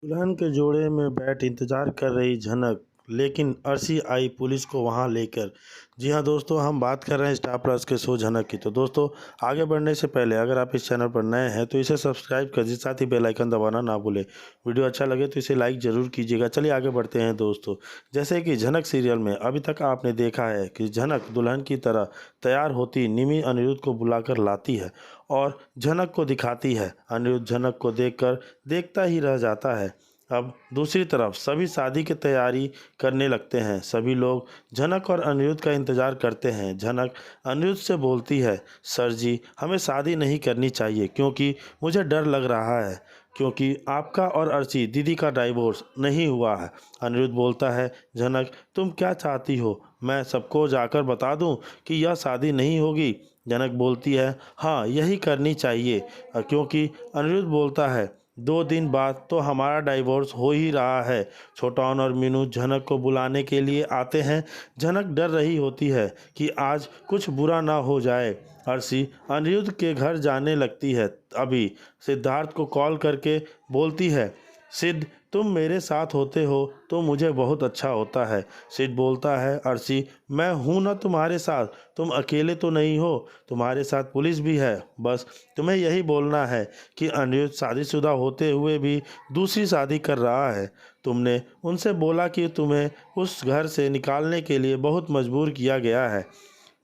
दुल्हन के जोड़े में बैठ इंतजार कर रही झनक, लेकिन अर्शी आई पुलिस को वहां लेकर। जी हाँ दोस्तों, हम बात कर रहे हैं स्टार प्लस के शो झनक की। तो दोस्तों, आगे बढ़ने से पहले अगर आप इस चैनल पर नए हैं तो इसे सब्सक्राइब कर दीजिए, साथ ही बेल आइकन दबाना ना भूलें। वीडियो अच्छा लगे तो इसे लाइक ज़रूर कीजिएगा। चलिए आगे बढ़ते हैं दोस्तों। जैसे कि झनक सीरियल में अभी तक आपने देखा है कि झनक दुल्हन की तरह तैयार होती निमि अनिरुद्ध को बुलाकर लाती है और झनक को दिखाती है। अनिरुद्ध झनक को देखकर देखता ही रह जाता है। अब दूसरी तरफ सभी शादी की तैयारी करने लगते हैं। सभी लोग झनक और अनिरुद्ध का इंतज़ार करते हैं। झनक अनिरुद्ध से बोलती है, सर जी, हमें शादी नहीं करनी चाहिए क्योंकि मुझे डर लग रहा है, क्योंकि आपका और अर्ची दीदी का डाइवोर्स नहीं हुआ है। अनिरुद्ध बोलता है, झनक तुम क्या चाहती हो, मैं सबको जाकर बता दूं कि यह शादी नहीं होगी। झनक बोलती है, हाँ यही करनी चाहिए, क्योंकि अनिरुद्ध बोलता है, 2 दिन बाद तो हमारा डाइवोर्स हो ही रहा है। छोटान और मीनू झनक को बुलाने के लिए आते हैं। झनक डर रही होती है कि आज कुछ बुरा ना हो जाए। अर्शी अनिरुद्ध के घर जाने लगती है। अभी सिद्धार्थ को कॉल करके बोलती है, सिद्ध तुम मेरे साथ होते हो तो मुझे बहुत अच्छा होता है। सिद्ध बोलता है, अर्शी मैं हूं ना तुम्हारे साथ, तुम अकेले तो नहीं हो, तुम्हारे साथ पुलिस भी है। बस तुम्हें यही बोलना है कि अनिरुद्ध शादीशुदा होते हुए भी दूसरी शादी कर रहा है। तुमने उनसे बोला कि तुम्हें उस घर से निकालने के लिए बहुत मजबूर किया गया है,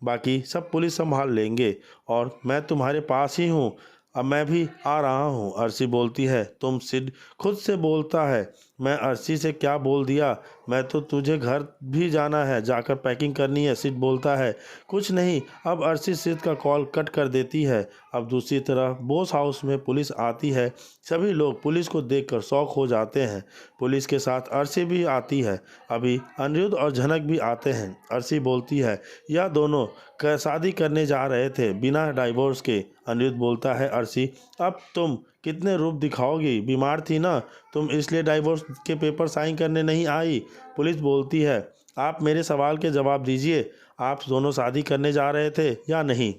बाकी सब पुलिस संभाल लेंगे और मैं तुम्हारे पास ही हूँ। अब मैं भी आ रहा हूँ। अर्शी बोलती है, तुम सिड खुद से बोलता है, मैं अर्शी से क्या बोल दिया, मैं तो तुझे घर भी जाना है, जाकर पैकिंग करनी है। सिड बोलता है, कुछ नहीं। अब अर्शी सिड का कॉल कट कर देती है। अब दूसरी तरफ बोस हाउस में पुलिस आती है। सभी लोग पुलिस को देखकर शॉक हो जाते हैं। पुलिस के साथ अर्शी भी आती है। अभी अनिरुद्ध और झनक भी आते हैं। अर्शी बोलती है, यह दोनों शादी करने जा रहे थे बिना डाइवोर्स के। अनिरुद्ध बोलता है, अर्शी अब तुम कितने रूप दिखाओगी, बीमार थी ना तुम, इसलिए डाइवोर्स के पेपर साइन करने नहीं आई। पुलिस बोलती है, आप मेरे सवाल के जवाब दीजिए, आप दोनों शादी करने जा रहे थे या नहीं।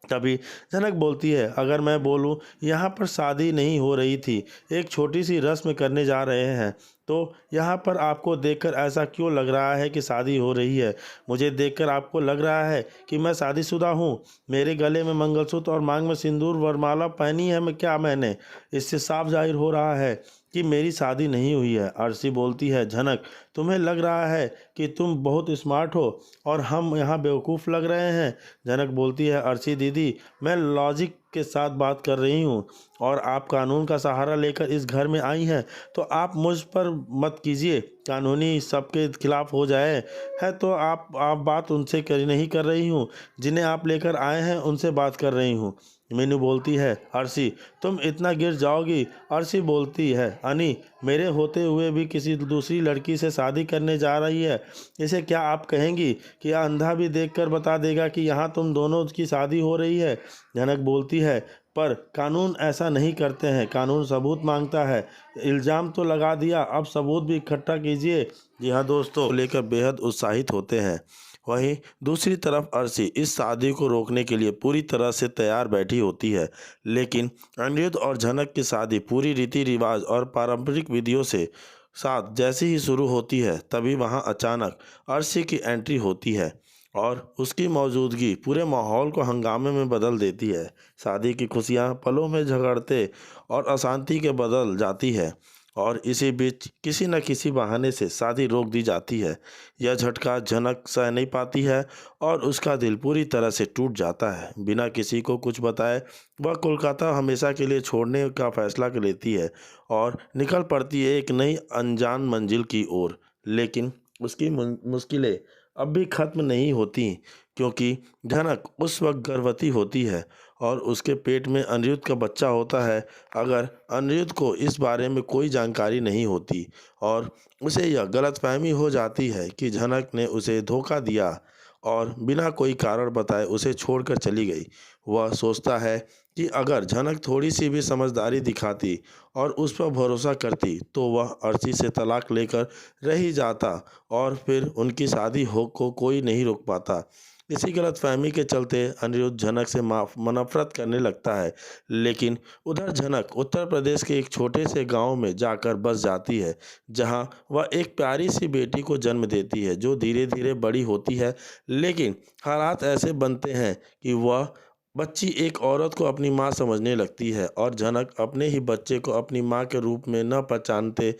तभी जनक बोलती है, अगर मैं बोलूं यहाँ पर शादी नहीं हो रही थी, एक छोटी सी रस्म करने जा रहे हैं, तो यहाँ पर आपको देखकर ऐसा क्यों लग रहा है कि शादी हो रही है। मुझे देखकर आपको लग रहा है कि मैं शादीशुदा हूँ। मेरे गले में मंगलसूत्र और मांग में सिंदूर वरमाला पहनी है मैं क्या मैंने, इससे साफ जाहिर हो रहा है कि मेरी शादी नहीं हुई है। अर्शी बोलती है, झनक तुम्हें लग रहा है कि तुम बहुत स्मार्ट हो और हम यहाँ बेवकूफ़ लग रहे हैं। झनक बोलती है, अर्शी दीदी मैं लॉजिक के साथ बात कर रही हूँ और आप कानून का सहारा लेकर इस घर में आई हैं, तो आप मुझ पर मत कीजिए, कानूनी सबके खिलाफ हो जाए है तो आप बात उनसे नहीं कर रही हूँ, जिन्हें आप लेकर आए हैं उनसे बात कर रही हूँ। मीनू बोलती है, अर्शी तुम इतना गिर जाओगी। अर्शी बोलती है, अनी मेरे होते हुए भी किसी दूसरी लड़की से शादी करने जा रही है, इसे क्या आप कहेंगी कि अंधा भी देखकर बता देगा कि यहाँ तुम दोनों की शादी हो रही है। जनक बोलती है, पर कानून ऐसा नहीं करते हैं, कानून सबूत मांगता है। इल्ज़ाम तो लगा दिया, अब सबूत भी इकट्ठा कीजिए। जी हाँ दोस्तों, लेकर बेहद उत्साहित होते हैं। वहीं दूसरी तरफ अर्शी इस शादी को रोकने के लिए पूरी तरह से तैयार बैठी होती है, लेकिन अनिरुद्ध और झनक की शादी पूरी रीति रिवाज और पारंपरिक विधियों से साथ जैसी ही शुरू होती है, तभी वहां अचानक अर्शी की एंट्री होती है और उसकी मौजूदगी पूरे माहौल को हंगामे में बदल देती है। शादी की खुशियां पलों में झगड़ते और अशांति के बदल जाती है और इसी बीच किसी न किसी बहाने से शादी रोक दी जाती है। यह झटका झनक सह नहीं पाती है और उसका दिल पूरी तरह से टूट जाता है। बिना किसी को कुछ बताए वह कोलकाता हमेशा के लिए छोड़ने का फैसला कर लेती है और निकल पड़ती है एक नई अनजान मंजिल की ओर। लेकिन उसकी मुश्किलें अब भी खत्म नहीं होती, क्योंकि झनक उस वक्त गर्भवती होती है और उसके पेट में अनिरुद्ध का बच्चा होता है। अगर अनिरुद्ध को इस बारे में कोई जानकारी नहीं होती और उसे यह गलतफहमी हो जाती है कि झनक ने उसे धोखा दिया और बिना कोई कारण बताए उसे छोड़कर चली गई, वह सोचता है कि अगर झनक थोड़ी सी भी समझदारी दिखाती और उस पर भरोसा करती तो वह अर्शी से तलाक लेकर रह ही जाता और फिर उनकी शादी हो को कोई नहीं रोक पाता। इसी गलतफहमी के चलते अनिरुद्ध झनक से नफरत करने लगता है। लेकिन उधर झनक उत्तर प्रदेश के एक छोटे से गांव में जाकर बस जाती है, जहां वह एक प्यारी सी बेटी को जन्म देती है जो धीरे धीरे बड़ी होती है। लेकिन हालात ऐसे बनते हैं कि वह बच्ची एक औरत को अपनी माँ समझने लगती है और झनक अपने ही बच्चे को अपनी माँ के रूप में न पहचानते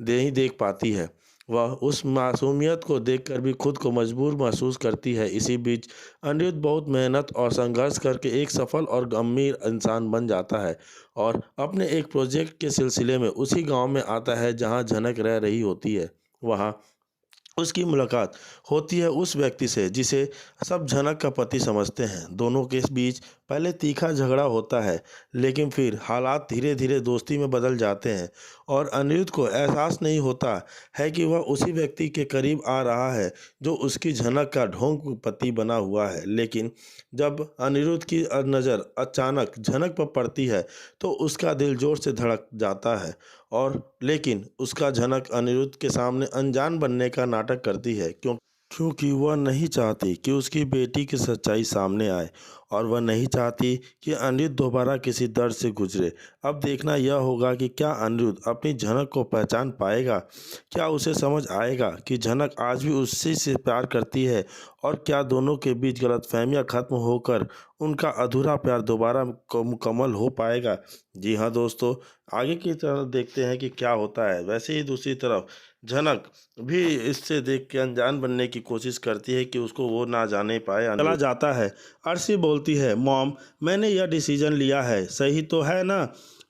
नहीं देख पाती है। वह उस मासूमियत को देखकर भी खुद को मजबूर महसूस करती है। इसी बीच अनिरुद्ध बहुत मेहनत और संघर्ष करके एक सफल और अमीर इंसान बन जाता है और अपने एक प्रोजेक्ट के सिलसिले में उसी गांव में आता है जहां झनक रह रही होती है। वहां उसकी मुलाकात होती है उस व्यक्ति से जिसे सब झनक का पति समझते हैं। दोनों के बीच पहले तीखा झगड़ा होता है, लेकिन फिर हालात धीरे धीरे दोस्ती में बदल जाते हैं और अनिरुद्ध को एहसास नहीं होता है कि वह उसी व्यक्ति के करीब आ रहा है जो उसकी झनक का ढोंग पति बना हुआ है। लेकिन जब अनिरुद्ध की नज़र अचानक झनक पर पड़ती है तो उसका दिल जोर से धड़क जाता है और लेकिन उसका झनक अनिरुद्ध के सामने अनजान बनने का नाटक करती है, क्योंकि वह नहीं चाहती कि उसकी बेटी की सच्चाई सामने आए और वह नहीं चाहती कि अनिरुद्ध दोबारा किसी दर्द से गुजरे। अब देखना यह होगा कि क्या अनिरुद्ध अपनी झनक को पहचान पाएगा, क्या उसे समझ आएगा कि झनक आज भी उसी से प्यार करती है और क्या दोनों के बीच गलतफहमियां खत्म होकर उनका अधूरा प्यार दोबारा मुकम्मल हो पाएगा। जी हाँ दोस्तों, आगे की तरफ देखते हैं कि क्या होता है। वैसे ही दूसरी तरफ झनक भी इससे देख के अनजान बनने की कोशिश करती है कि उसको वो ना जाने पाए। चला जाता है। अर्शी बोलती है, मॉम मैंने यह डिसीजन लिया है, सही तो है ना?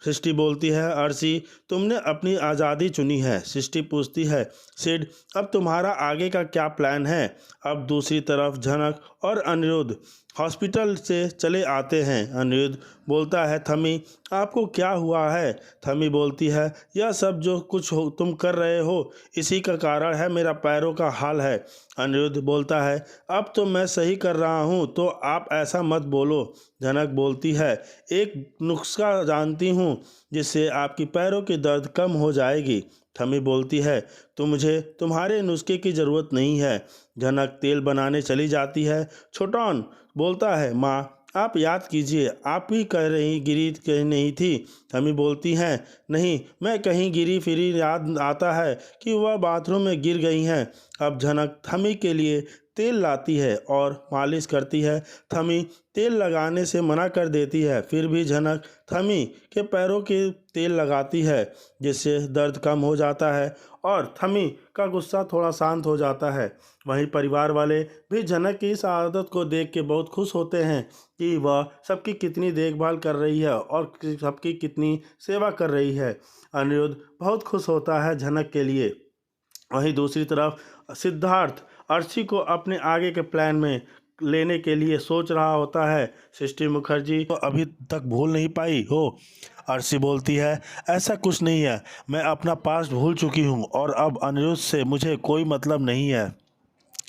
सृष्टि बोलती है, अर्शी तुमने अपनी आज़ादी चुनी है। सृष्टि पूछती है, सिड अब तुम्हारा आगे का क्या प्लान है? अब दूसरी तरफ झनक और अनिरुद्ध हॉस्पिटल से चले आते हैं। अनिरुद्ध बोलता है, थमी आपको क्या हुआ है? थमी बोलती है, यह सब जो कुछ हो तुम कर रहे हो इसी का कारण है, मेरा पैरों का हाल है। अनिरुद्ध बोलता है, अब तो मैं सही कर रहा हूँ तो आप ऐसा मत बोलो। झनक बोलती है, एक नुस्खा जानती हूँ जिससे आपकी पैरों की दर्द कम हो जाएगी। थमी बोलती है, तो मुझे तुम्हारे नुस्खे की ज़रूरत नहीं है। झनक तेल बनाने चली जाती है। छोटन बोलता है, माँ आप याद कीजिए, आप ही कह रही गिरी कहीं नहीं थी। थमी बोलती हैं, नहीं मैं कहीं गिरी फिरी, याद आता है कि वह बाथरूम में गिर गई हैं। अब झनक थमी के लिए तेल लाती है और मालिश करती है। थमी तेल लगाने से मना कर देती है, फिर भी झनक थमी के पैरों के तेल लगाती है जिससे दर्द कम हो जाता है और थमी का गुस्सा थोड़ा शांत हो जाता है। वहीं परिवार वाले भी झनक की इस आदत को देख के बहुत खुश होते हैं कि वह सबकी कितनी देखभाल कर रही है और सबकी कितनी सेवा कर रही है। अनिरुद्ध बहुत खुश होता है झनक के लिए। वहीं दूसरी तरफ सिद्धार्थ अर्शी को अपने आगे के प्लान में लेने के लिए सोच रहा होता है। सृष्टि मुखर्जी तो अभी तक भूल नहीं पाई हो। अर्शी बोलती है, ऐसा कुछ नहीं है, मैं अपना पास्ट भूल चुकी हूँ और अब अनिरुद्ध से मुझे कोई मतलब नहीं है,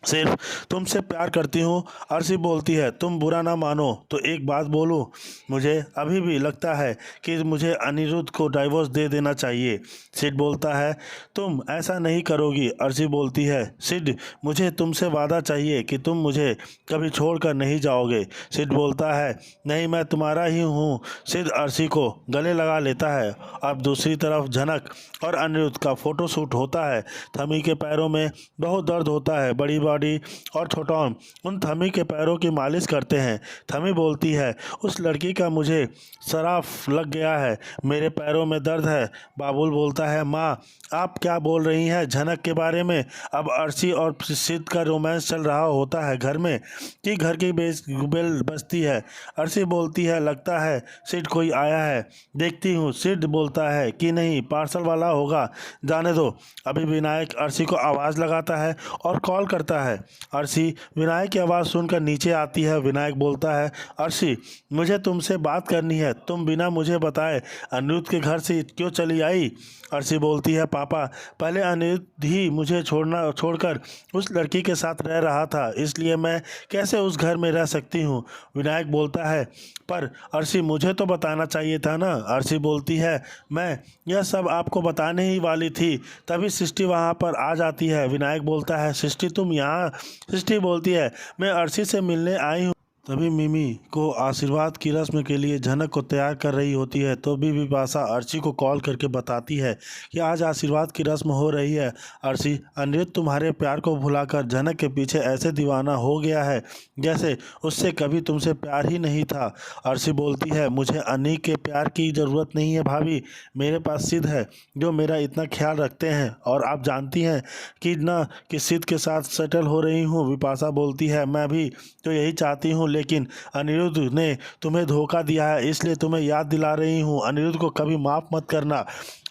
सिर्फ तुमसे प्यार करती हूँ। अर्शी बोलती है, तुम बुरा ना मानो तो एक बात बोलूँ, मुझे अभी भी लगता है कि मुझे अनिरुद्ध को डाइवोर्स दे देना चाहिए। सिड बोलता है, तुम ऐसा नहीं करोगी। अर्शी बोलती है, सिड मुझे तुमसे वादा चाहिए कि तुम मुझे कभी छोड़कर नहीं जाओगे। सिड बोलता है, नहीं मैं तुम्हारा ही हूँ। सिड अर्शी को गले लगा लेता है। अब दूसरी तरफ झनक और अनिरुद्ध का फोटोशूट होता है। थमी के पैरों में बहुत दर्द होता है। बड़ी बॉडी और छोटौन उन थमी के पैरों की मालिश करते हैं। थमी बोलती है, उस लड़की का मुझे सराफ लग गया है, मेरे पैरों में दर्द है। बाबुल बोलता है, माँ आप क्या बोल रही हैं झनक के बारे में? अब अर्शी और सिद्ध का रोमांस चल रहा होता है घर में कि घर की बेल बजती है। अर्शी बोलती है, लगता है सिड कोई आया है, देखती हूँ। सिड बोलता है कि नहीं, पार्सल वाला होगा, जाने दो। अभी विनायक अर्शी को आवाज़ लगाता है और कॉल करता है। अर्शी विनायक की आवाज़ सुनकर नीचे आती है। विनायक बोलता है, अर्शी मुझे तुमसे बात करनी है, तुम बिना मुझे बताए अनिरुद्ध के घर से क्यों चली आई? अर्शी बोलती है, पापा पहले अनिरुद्ध ही मुझे छोड़कर उस लड़की के साथ रह रहा था, इसलिए मैं कैसे उस घर में रह सकती हूँ। विनायक बोलता है, पर अर्शी मुझे तो बताना चाहिए था ना। अर्शी बोलती है, मैं यह सब आपको बताने ही वाली थी, तभी सृष्टि वहाँ पर आ जाती है। विनायक बोलता है, सृष्टि तुम यहाँ हाँ। सृष्टि बोलती है, मैं अर्शी से मिलने आई हूँ। तभी मिमी को आशीर्वाद की रस्म के लिए झनक को तैयार कर रही होती है, तो भी विपाशा अर्शी को कॉल करके बताती है कि आज आशीर्वाद की रस्म हो रही है। अर्शी, अनिरुद्ध तुम्हारे प्यार को भुलाकर झनक के पीछे ऐसे दीवाना हो गया है जैसे उससे कभी तुमसे प्यार ही नहीं था। अर्शी बोलती है, मुझे अनी के प्यार की ज़रूरत नहीं है भाभी, मेरे पास सिद्ध है जो मेरा इतना ख्याल रखते हैं, और आप जानती हैं कि सिद्ध के साथ सेटल हो रही हूँ। विपाशा बोलती है, मैं भी तो यही चाहती हूँ, लेकिन अनिरुद्ध ने तुम्हें धोखा दिया है, इसलिए तुम्हें याद दिला रही हूँ, अनिरुद्ध को कभी माफ़ मत करना।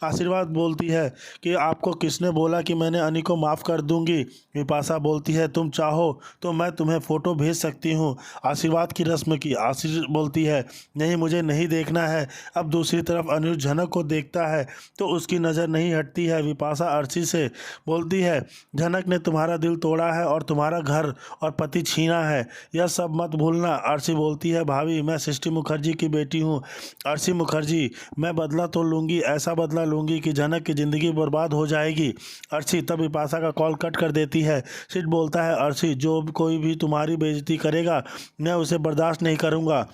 आशीर्वाद बोलती है कि आपको किसने बोला कि मैंने अनी को माफ़ कर दूंगी। विपाशा बोलती है, तुम चाहो तो मैं तुम्हें फ़ोटो भेज सकती हूँ आशीर्वाद की रस्म की। आशीर्वाद बोलती है, नहीं, मुझे नहीं देखना है। अब दूसरी तरफ अनिरुद्ध झनक को देखता है तो उसकी नज़र नहीं हटती है। विपाशा अर्शी से बोलती है, झनक ने तुम्हारा दिल तोड़ा है और तुम्हारा घर और पति छीना है, यह सब मत भूलना। अर्शी बोलती है, भाभी, मैं सृष्टि मुखर्जी की बेटी हूँ, अर्शी मुखर्जी, मैं बदला तो लूँगी, ऐसा बदला लूँगी कि झनक की ज़िंदगी बर्बाद हो जाएगी। अर्शी तब विपाशा का कॉल कट कर देती है। सिड बोलता है, अर्शी, जो कोई भी तुम्हारी बेइज्जती करेगा मैं उसे बर्दाश्त नहीं करूँगा।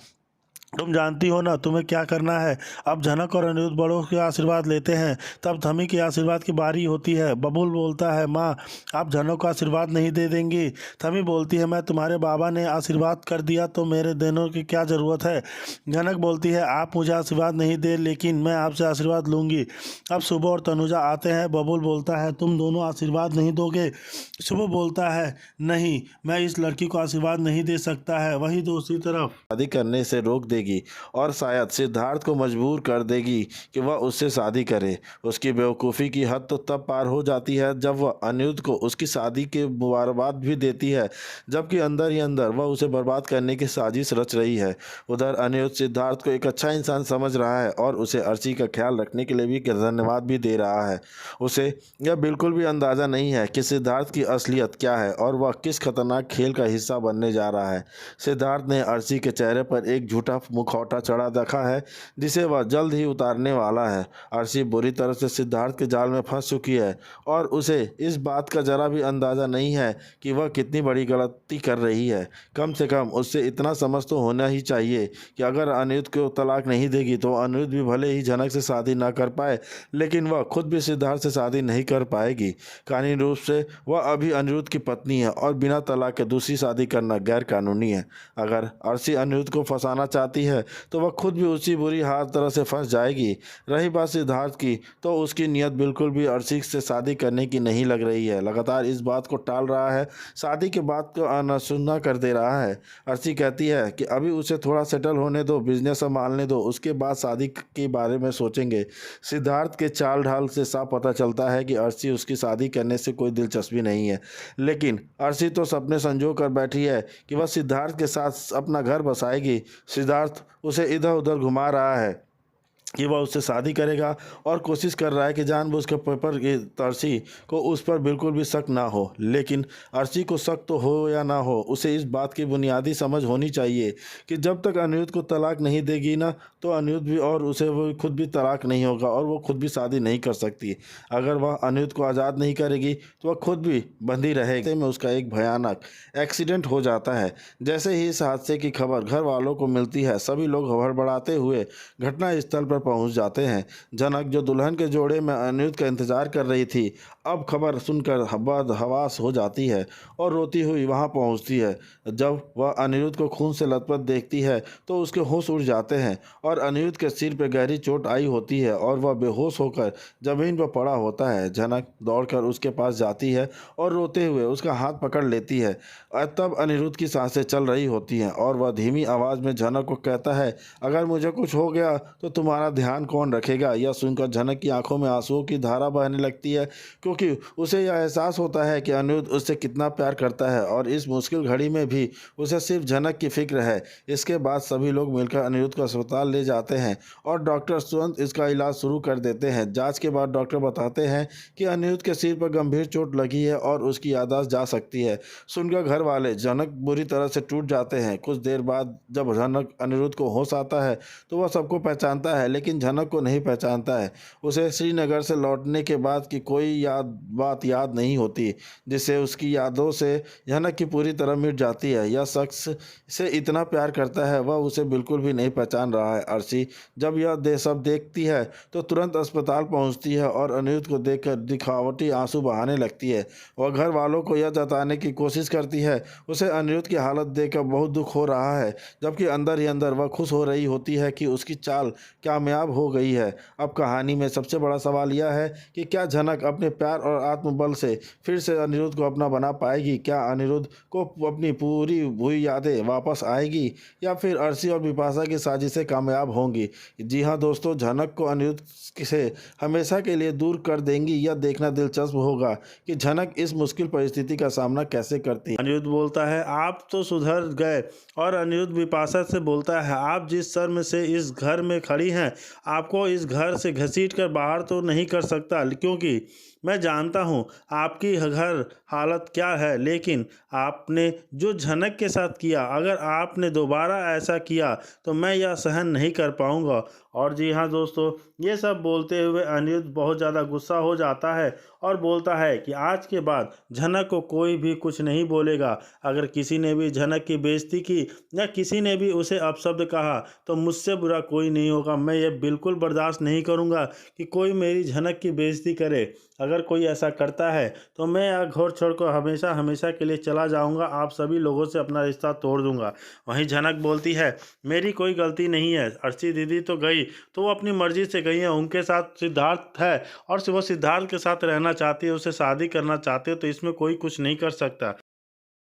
तुम जानती हो ना तुम्हें क्या करना है। अब झनक और अनिरुद्ध बड़ों के आशीर्वाद लेते हैं, तब थमी के आशीर्वाद की बारी होती है। बबूल बोलता है, माँ, आप झनक को आशीर्वाद नहीं दे देंगी। थमी बोलती है, मैं तुम्हारे बाबा ने आशीर्वाद कर दिया तो मेरे देने की क्या ज़रूरत है। झनक बोलती है, आप मुझे आशीर्वाद नहीं दे, लेकिन मैं आपसे आशीर्वाद लूँगी। अब शुभ और तनुजा आते हैं। बबूल बोलता है, तुम दोनों आशीर्वाद नहीं दोगे। शुभ बोलता है, नहीं, मैं इस लड़की को आशीर्वाद नहीं दे सकता है। वहीं दूसरी तरफ शादी करने से रोक देगी और शायद सिद्धार्थ को मजबूर कर देगी कि वह उससे शादी करे। उसकी बेवकूफ़ी की हद तो तब पार हो जाती है जब वह अनिरुद्ध को उसकी शादी के मुबारकबाद भी देती है, जबकि अंदर ही अंदर वह उसे बर्बाद करने की साजिश रच रही है। उधर अनिरुद्ध सिद्धार्थ को एक अच्छा इंसान समझ रहा है और उसे अर्शी का ख्याल रखने के लिए भी धन्यवाद भी दे रहा है। उसे यह बिल्कुल भी अंदाज़ा नहीं है कि सिद्धार्थ की असलियत क्या है और वह किस खतरनाक खेल का हिस्सा बनने जा रहा है। सिद्धार्थ ने अर्शी के चेहरे पर एक झूठा मुखौटा चढ़ा रखा है जिसे वह जल्द ही उतारने वाला है। अर्शी बुरी तरह से सिद्धार्थ के जाल में फंस चुकी है और उसे इस बात का जरा भी अंदाज़ा नहीं है कि वह कितनी बड़ी गलती कर रही है। कम से कम उससे इतना समझ तो होना ही चाहिए कि अगर अनिरुद्ध को तलाक नहीं देगी तो अनिरुद्ध भी भले ही झनक से शादी ना कर पाए, लेकिन वह खुद भी सिद्धार्थ से शादी नहीं कर पाएगी। कानूनी रूप से वह अभी अनिरुद्ध की पत्नी है और बिना तलाक के दूसरी शादी करना गैर कानूनी है। अगर अर्शी अनिरुद्ध को फंसाना चाहती है तो वह खुद भी उसी बुरी हाल तरह से फंस जाएगी। रही बात सिद्धार्थ की, तो उसकी नीयत बिल्कुल भी अर्शी से शादी करने की नहीं लग रही है। लगातार इस बात को टाल रहा है, शादी के बात को अनसुना कर दे रहा है। अर्शी कहती है कि अभी उसे थोड़ा सेटल होने दो, बिजनेस संभालने दो, उसके बाद शादी के बारे में सोचेंगे। सिद्धार्थ के चाल ढाल से साफ पता चलता है कि अर्शी उसकी शादी करने से कोई दिलचस्पी नहीं है, लेकिन अर्शी तो सपने संजो कर बैठी है कि वह सिद्धार्थ के साथ अपना घर बसाएगी। सिद्धार्थ उसे इधर उधर घुमा रहा है कि वह उससे शादी करेगा और कोशिश कर रहा है कि जानबूझकर पेपर की अर्शी को उस पर बिल्कुल भी शक ना हो। लेकिन अर्शी को शक तो हो या ना हो, उसे इस बात की बुनियादी समझ होनी चाहिए कि जब तक अनिरुद्ध को तलाक नहीं देगी ना, तो अनिरुद्ध भी और उसे वो खुद भी तलाक नहीं होगा और वो खुद भी शादी नहीं कर सकती। अगर वह अनिरुद्ध को आज़ाद नहीं करेगी तो वह खुद भी बंधी रहेगी। में उसका एक भयानक एक्सीडेंट हो जाता है। जैसे ही इस हादसे की खबर घर वालों को मिलती है, सभी लोग हड़बड़ाते हुए घटनास्थल पर पहुंच जाते हैं। झनक, जो दुल्हन के जोड़े में अनिरुद्ध का इंतजार कर रही थी, अब खबर सुनकर हवास हो जाती है और रोती हुई वहां पहुंचती है। जब वह अनिरुद्ध को खून से लथपथ देखती है तो उसके होश उड़ जाते हैं और अनिरुद्ध के सिर पर गहरी चोट आई होती है और वह बेहोश होकर जमीन पर पड़ा होता है। झनक दौड़कर उसके पास जाती है और रोते हुए उसका हाथ पकड़ लेती है। तब अनिरुद्ध की सांसें चल रही होती हैं और वह धीमी आवाज़ में झनक को कहता है, अगर मुझे कुछ हो गया तो तुम्हारा ध्यान कौन रखेगा। यह सुनकर झनक की आंखों में आंसुओं की धारा बहने लगती है, क्योंकि उसे यह एहसास होता है कि अनिरुद्ध उससे कितना प्यार करता है और इस मुश्किल घड़ी में भी उसे सिर्फ झनक की फिक्र है। इसके बाद सभी लोग मिलकर अनिरुद्ध को अस्पताल ले जाते हैं और डॉक्टर तुरंत इसका इलाज शुरू कर देते हैं। जांच के बाद डॉक्टर बताते हैं कि अनिरुद्ध के सिर पर गंभीर चोट लगी है और उसकी याददाश्त जा सकती है। सुनकर घर वाले झनक बुरी तरह से टूट जाते हैं। कुछ देर बाद जब झनक अनिरुद्ध को होश आता है तो वह सबको पहचानता है, लेकिन झनक को नहीं पहचानता है। उसे श्रीनगर से लौटने के बाद की कोई बात याद नहीं होती, जिससे उसकी यादों से झनक की पूरी तरह मिट जाती है। यह शख्स से इतना प्यार करता है, वह उसे बिल्कुल भी नहीं पहचान रहा है। अर्शी जब यह सब देखती है तो तुरंत अस्पताल पहुंचती है और अनिरुद्ध को देखकर दिखावटी आंसू बहाने लगती है। वह घर वालों को यह जताने की कोशिश करती है उसे अनिरुद्ध की हालत देखकर बहुत दुख हो रहा है, जबकि अंदर ही अंदर वह खुश हो रही होती है कि उसकी चाल कामयाब हो गई है। अब कहानी में सबसे बड़ा सवाल यह है कि क्या झनक अपने प्यार और आत्मबल से फिर से अनिरुद्ध को अपना बना पाएगी? क्या अनिरुद्ध को अपनी पूरी हुई यादें वापस आएगी, या फिर अर्शी और बिपाशा की साजिशें कामयाब होंगी? जी हाँ दोस्तों, झनक को अनिरुद्ध से हमेशा के लिए दूर कर देंगी? यह देखना दिलचस्प होगा कि झनक इस मुश्किल परिस्थिति का सामना कैसे करती है। अनिरुद्ध बोलता है आप तो सुधर गए, और अनिरुद्ध बिपाशा से बोलता है आप जिस शर्म से इस घर में खड़ी हैं, आपको इस घर से घसीट कर बाहर तो नहीं कर सकता, क्योंकि मैं जानता हूँ आपकी घर हालत क्या है। लेकिन आपने जो झनक के साथ किया, अगर आपने दोबारा ऐसा किया तो मैं यह सहन नहीं कर पाऊँगा। और जी हाँ दोस्तों, ये सब बोलते हुए अनिरुद्ध बहुत ज़्यादा गुस्सा हो जाता है और बोलता है कि आज के बाद झनक को कोई भी कुछ नहीं बोलेगा। अगर किसी ने भी झनक की बेइज्जती की या किसी ने भी उसे अपशब्द कहा तो मुझसे बुरा कोई नहीं होगा। मैं ये बिल्कुल बर्दाश्त नहीं करूँगा कि कोई मेरी झनक की बेइज्जती करे। अगर कोई ऐसा करता है तो मैं यह घर छोड़कर हमेशा हमेशा के लिए चला जाऊंगा, आप सभी लोगों से अपना रिश्ता तोड़ दूंगा। वहीं झनक बोलती है मेरी कोई गलती नहीं है, अर्शी दीदी तो गई तो वो अपनी मर्जी से गई है, उनके साथ सिद्धार्थ है और वो सिद्धार्थ के साथ रहना चाहती है, उससे शादी करना चाहती है, तो इसमें कोई कुछ नहीं कर सकता।